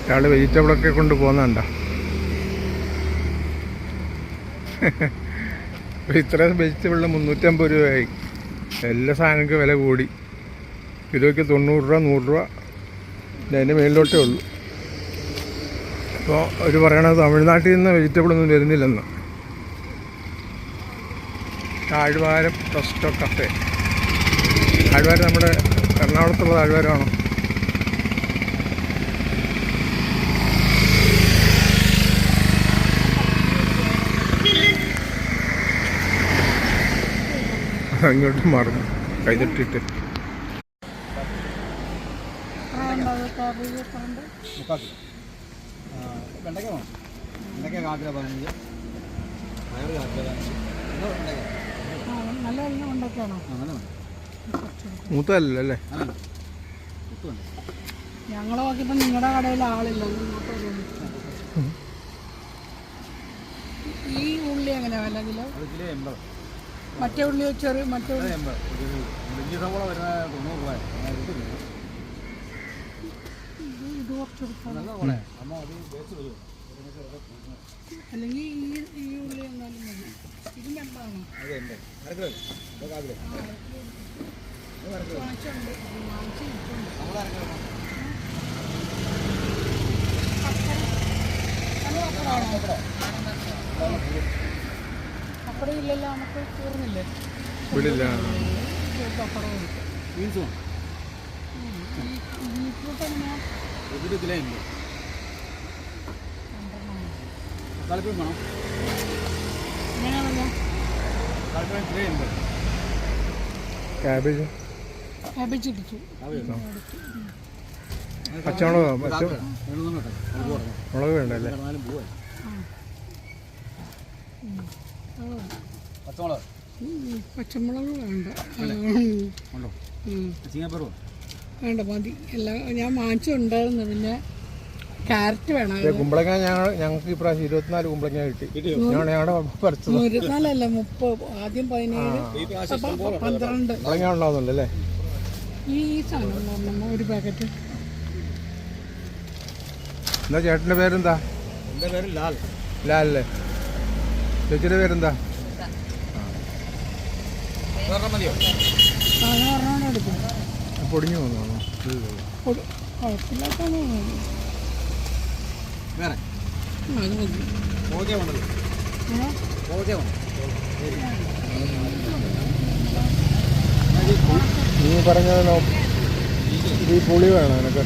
ഒരാൾ വെജിറ്റബിളൊക്കെ കൊണ്ട് പോകുന്നുണ്ടോ? ഇത്രയും വെജിറ്റബിളിന് 350 രൂപയായി. എല്ലാ സാധനങ്ങൾക്ക് വില കൂടി. കിലോയ്ക്ക് 90 രൂപ 100 രൂപ അതിൻ്റെ മേലിലോട്ടേ ഉള്ളൂ. അപ്പോൾ അവർ പറയണത് തമിഴ്നാട്ടിൽ നിന്ന് വെജിറ്റബിളൊന്നും വരുന്നില്ലെന്ന്. താഴ്വാരം റെസ്റ്റോ കഫേ. താഴ്വാരം നമ്മുടെ എറണാകുളത്തുള്ള താഴ്വാരമാണോ? അങ്ങോട്ട് മറന്നു കൈതട്ടിട്ട്. മൂത്തല്ലേ? ഞങ്ങൾ നോക്കിയപ്പോ നിങ്ങളുടെ കടയിൽ ആളില്ല. ഈ ഉള്ളി എങ്ങനെയാ വില കിലോ? മറ്റേ ഉള്ളി ചെറിയ മറ്റേ ഉള്ളി ഇത് കുറച്ചെടുക്കാം. അല്ലെങ്കിൽ ഈ ഉള്ളി എന്നാലും മതി. ഇത് എന്താണോ പപ്പടം ഇല്ലല്ലോ, നമുക്ക് തീർന്നില്ലേ? വിടില്ല. പപ്പടം ബീറ്റ്റൂട്ട് എങ്ങനെയാ? ക്യാബേജ് ഇടിച്ചു. പച്ചമുളക് മുളക് വേണ്ടല്ലേ? പച്ചമുളക് വേണ്ട, വേണ്ട മതി. എല്ലാം ഞാൻ വാങ്ങിച്ചുണ്ടായിരുന്നു. പിന്നെ ക്യാരറ്റ് വേണം. കുമ്പളങ്ങ ഞങ്ങൾക്ക് ഇപ്രാവശ്യം 24 കുമ്പളങ്ങ കിട്ടി. 24 അല്ല 30. ആദ്യം 17, 12 കുമ്പളങ്ങ ഉണ്ടാവുന്നുണ്ടല്ലേ? ഈ സാധനം ഒരു പാക്കറ്റ്. എന്താ ചേട്ടൻ്റെ പേരെന്താ? എൻ്റെ പേര് ലാൽ. ലാലല്ലേ? ചേച്ചിയുടെ പേരെന്താ? മതിയോ? എടുക്കും. പൊടിഞ്ഞു പോകുന്നതാണോ? കുഴപ്പമില്ലാത്താണ്. വേറെ അത് മതി. നീ പറഞ്ഞത് ഈ പുളി വേണം എനിക്ക്.